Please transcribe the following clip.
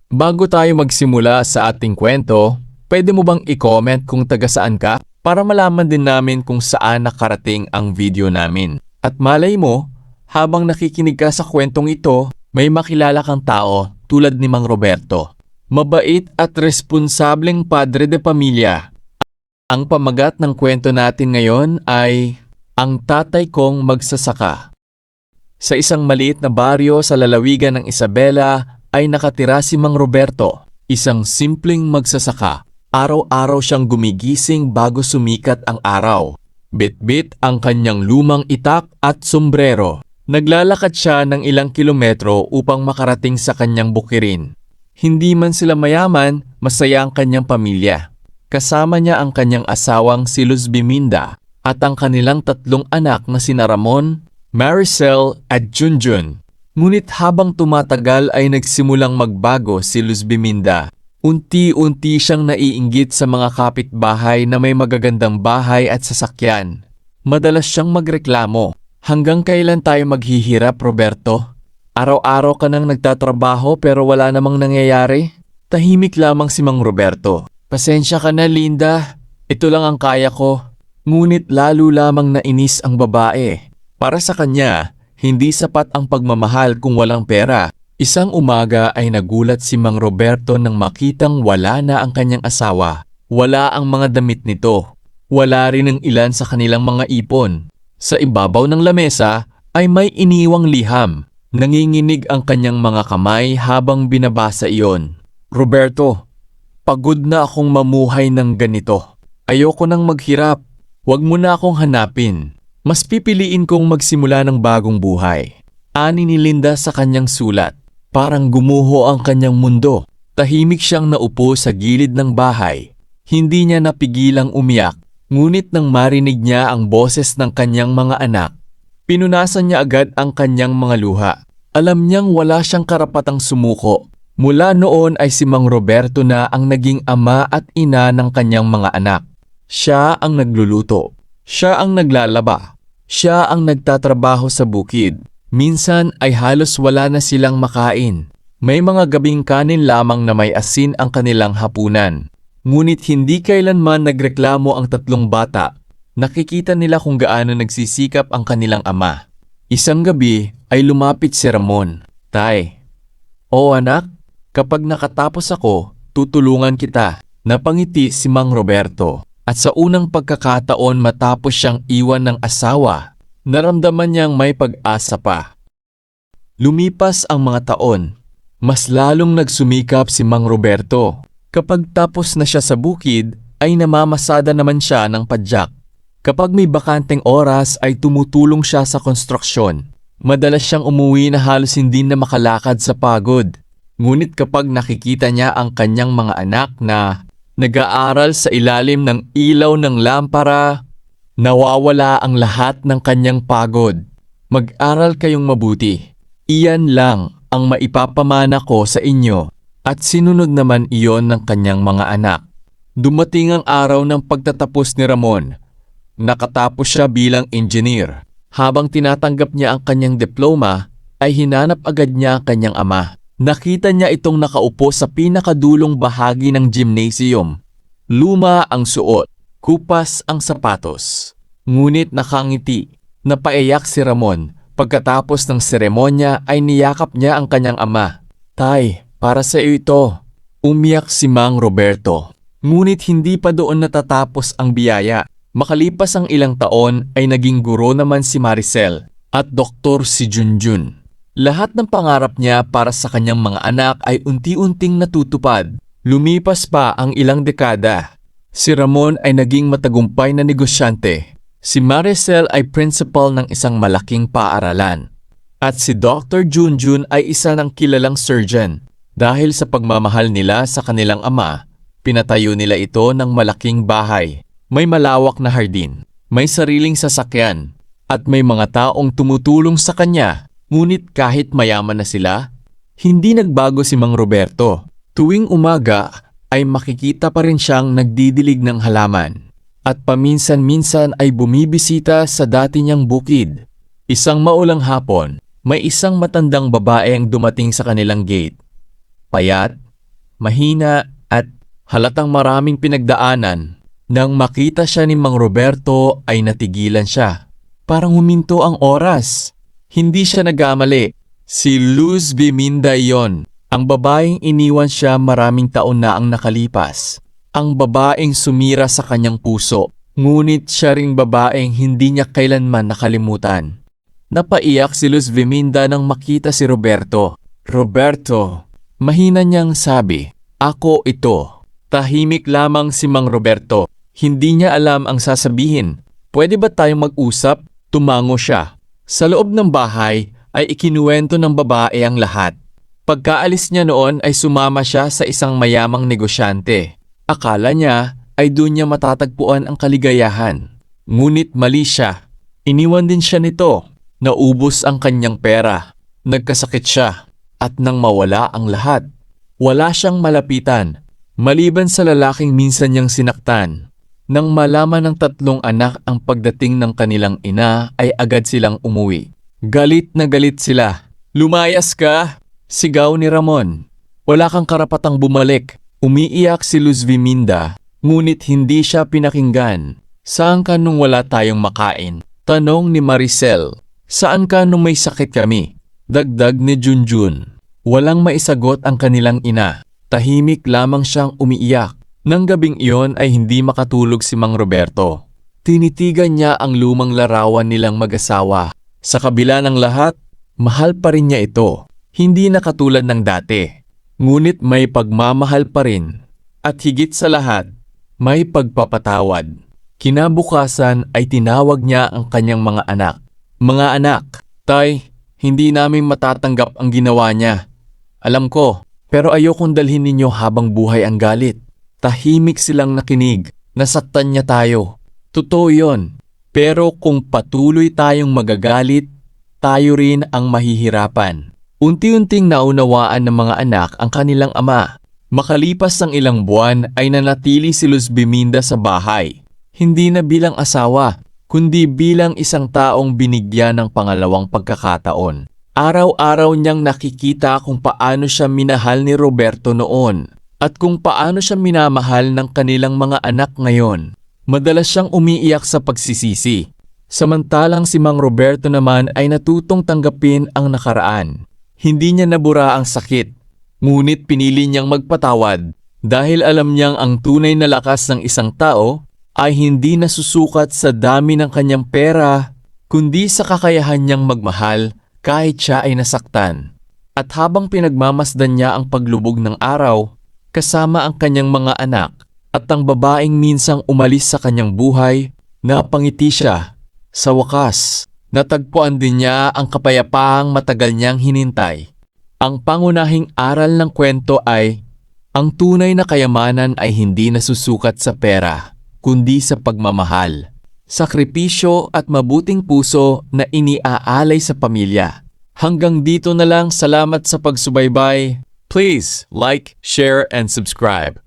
Bago tayo magsimula sa ating kwento, pwede mo bang i-comment kung taga saan ka para malaman din namin kung saan nakarating ang video namin. At malay mo, habang nakikinig ka sa kwentong ito, may makilala kang tao tulad ni Mang Roberto. Mabait at responsableng padre de pamilya. Ang pamagat ng kwento natin ngayon ay Ang Tatay Kong Magsasaka. Sa isang maliit na baryo sa lalawigan ng Isabela ay nakatira si Mang Roberto, isang simpleng magsasaka. Araw-araw siyang gumigising bago sumikat ang araw. Bit-bit ang kanyang lumang itak at sombrero. Naglalakad siya ng ilang kilometro upang makarating sa kanyang bukirin. Hindi man sila mayaman, masaya ang kanyang pamilya. Kasama niya ang kanyang asawang si Luz Biminda at ang kanilang tatlong anak na sina Ramon, Maricel at Junjun. Ngunit habang tumatagal ay nagsimulang magbago si Luz Biminda. Unti-unti siyang naiinggit sa mga kapitbahay na may magagandang bahay at sasakyan. Madalas siyang magreklamo. Hanggang kailan tayo maghihirap, Roberto? Araw-araw ka nang nagtatrabaho pero wala namang nangyayari? Tahimik lamang si Mang Roberto. Pasensya ka na, Linda. Ito lang ang kaya ko. Ngunit lalo lamang nainis ang babae. Para sa kanya, hindi sapat ang pagmamahal kung walang pera. Isang umaga ay nagulat si Mang Roberto nang makitang wala na ang kanyang asawa. Wala ang mga damit nito. Wala rin ang ilan sa kanilang mga ipon. Sa ibabaw ng lamesa ay may iniwang liham. Nanginginig ang kanyang mga kamay habang binabasa iyon. Roberto, pagod na akong mamuhay ng ganito. Ayoko nang maghirap. Huwag mo na akong hanapin. Mas pipiliin kong magsimula ng bagong buhay. Ani ni Linda sa kanyang sulat. Parang gumuho ang kanyang mundo. Tahimik siyang naupo sa gilid ng bahay. Hindi niya napigilang umiyak. Ngunit nang marinig niya ang boses ng kanyang mga anak, pinunasan niya agad ang kanyang mga luha. Alam niyang wala siyang karapatang sumuko. Mula noon ay si Mang Roberto na ang naging ama at ina ng kanyang mga anak. Siya ang nagluluto. Siya ang naglalaba. Siya ang nagtatrabaho sa bukid. Minsan ay halos wala na silang makain. May mga gabing kanin lamang na may asin ang kanilang hapunan. Ngunit hindi kailanman nagreklamo ang tatlong bata. Nakikita nila kung gaano nagsisikap ang kanilang ama. Isang gabi ay lumapit si Ramon. Tay, o anak, kapag nakatapos ako, tutulungan kita. Napangiti si Mang Roberto. At sa unang pagkakataon matapos siyang iwan ng asawa, naramdaman niyang may pag-asa pa. Lumipas ang mga taon. Mas lalong nagsumikap si Mang Roberto. Kapag tapos na siya sa bukid, ay namamasada naman siya ng padyak. Kapag may bakanteng oras ay tumutulong siya sa konstruksyon. Madalas siyang umuwi na halos hindi na makalakad sa pagod. Ngunit kapag nakikita niya ang kanyang mga anak na nag-aaral sa ilalim ng ilaw ng lampara, nawawala ang lahat ng kanyang pagod. Mag-aral kayong mabuti. Iyan lang ang maipapamana ko sa inyo. At sinunod naman iyon ng kanyang mga anak. Dumating ang araw ng pagtatapos ni Ramon. Nakatapos siya bilang engineer. Habang tinatanggap niya ang kanyang diploma, ay hinanap agad niya ang kanyang ama. Nakita niya itong nakaupo sa pinakadulong bahagi ng gymnasium. Luma ang suot, kupas ang sapatos. Ngunit nakangiti. Napaiyak si Ramon. Pagkatapos ng seremonya ay niyakap niya ang kanyang ama. Tay, para sa iyo ito. Umiyak si Mang Roberto. Ngunit hindi pa doon natatapos ang biyaya. Makalipas ang ilang taon ay naging guro naman si Maricel at doktor si Junjun. Lahat ng pangarap niya para sa kanyang mga anak ay unti-unting natutupad. Lumipas pa ang ilang dekada. Si Ramon ay naging matagumpay na negosyante. Si Maricel ay principal ng isang malaking paaralan. At si Dr. Junjun ay isa ng kilalang surgeon. Dahil sa pagmamahal nila sa kanilang ama, pinatayo nila ito ng malaking bahay. May malawak na hardin, may sariling sasakyan, at may mga taong tumutulong sa kanya. Ngunit kahit mayaman na sila, hindi nagbago si Mang Roberto. Tuwing umaga ay makikita pa rin siyang nagdidilig ng halaman. At paminsan-minsan ay bumibisita sa dati niyang bukid. Isang maulang hapon, may isang matandang babae ang dumating sa kanilang gate. Payat, mahina at halatang maraming pinagdaanan. Nang makita siya ni Mang Roberto ay natigilan siya. Parang huminto ang oras. Hindi siya nagkamali. Si Luz Biminda yon. Ang babaeng iniwan siya maraming taon na ang nakalipas. Ang babaeng sumira sa kanyang puso. Ngunit siya ring babaeng hindi niya kailanman nakalimutan. Napaiyak si Luz Biminda nang makita si Roberto. Roberto, mahina niyang sabi, "Ako ito." Tahimik lamang si Mang Roberto. Hindi niya alam ang sasabihin. Pwede ba tayong mag-usap? Tumango siya. Sa loob ng bahay ay ikinuwento ng babae ang lahat. Pagkaalis niya noon ay sumama siya sa isang mayamang negosyante. Akala niya ay doon niya matatagpuan ang kaligayahan. Ngunit mali siya. Iniwan din siya nito. Naubos ang kanyang pera. Nagkasakit siya. At nang mawala ang lahat, wala siyang malapitan. Maliban sa lalaking minsan niyang sinaktan. Nang malaman ng tatlong anak ang pagdating ng kanilang ina ay agad silang umuwi. Galit na galit sila. "Lumayas ka!" Sigaw ni Ramon. "Wala kang karapatang bumalik." Umiiyak si Luz Biminda, ngunit hindi siya pinakinggan. "Saan ka nung wala tayong makain?" Tanong ni Maricel. "Saan ka nung may sakit kami?" Dagdag ni Junjun. Walang maisagot ang kanilang ina. Tahimik lamang siyang umiiyak. Nang gabing iyon ay hindi makatulog si Mang Roberto. Tinitigan niya ang lumang larawan nilang mag-asawa. Sa kabila ng lahat, mahal pa rin niya ito. Hindi na katulad ng dati. Ngunit may pagmamahal pa rin. At higit sa lahat, may pagpapatawad. Kinabukasan ay tinawag niya ang kanyang mga anak. "Mga anak, Tay, hindi namin matatanggap ang ginawa niya. Alam ko, pero ayokong dalhin ninyo habang buhay ang galit." Tahimik silang nakinig. Nasaktan niya tayo. Totoo yon. Pero kung patuloy tayong magagalit, tayo rin ang mahihirapan. Unti-unting naunawaan ng mga anak ang kanilang ama. Makalipas ng ilang buwan ay nanatili si Luz Biminda sa bahay. Hindi na bilang asawa, kundi bilang isang taong binigyan ng pangalawang pagkakataon. Araw-araw niyang nakikita kung paano siya minahal ni Roberto noon. At kung paano siya minamahal ng kanilang mga anak ngayon. Madalas siyang umiiyak sa pagsisisi. Samantalang si Mang Roberto naman ay natutong tanggapin ang nakaraan. Hindi niya nabura ang sakit. Ngunit pinili niyang magpatawad dahil alam niyang ang tunay na lakas ng isang tao ay hindi nasusukat sa dami ng kanyang pera, kundi sa kakayahan niyang magmahal kahit siya ay nasaktan. At habang pinagmamasdan niya ang paglubog ng araw, kasama ang kanyang mga anak at ang babaeng minsang umalis sa kanyang buhay, napangiti siya. Sa wakas, natagpuan din niya ang kapayapaang matagal niyang hinintay. Ang pangunahing aral ng kwento ay, ang tunay na kayamanan ay hindi nasusukat sa pera, kundi sa pagmamahal, sakripisyo at mabuting puso na iniaalay sa pamilya. Hanggang dito na lang, salamat sa pagsubaybay. Please like, share, and subscribe.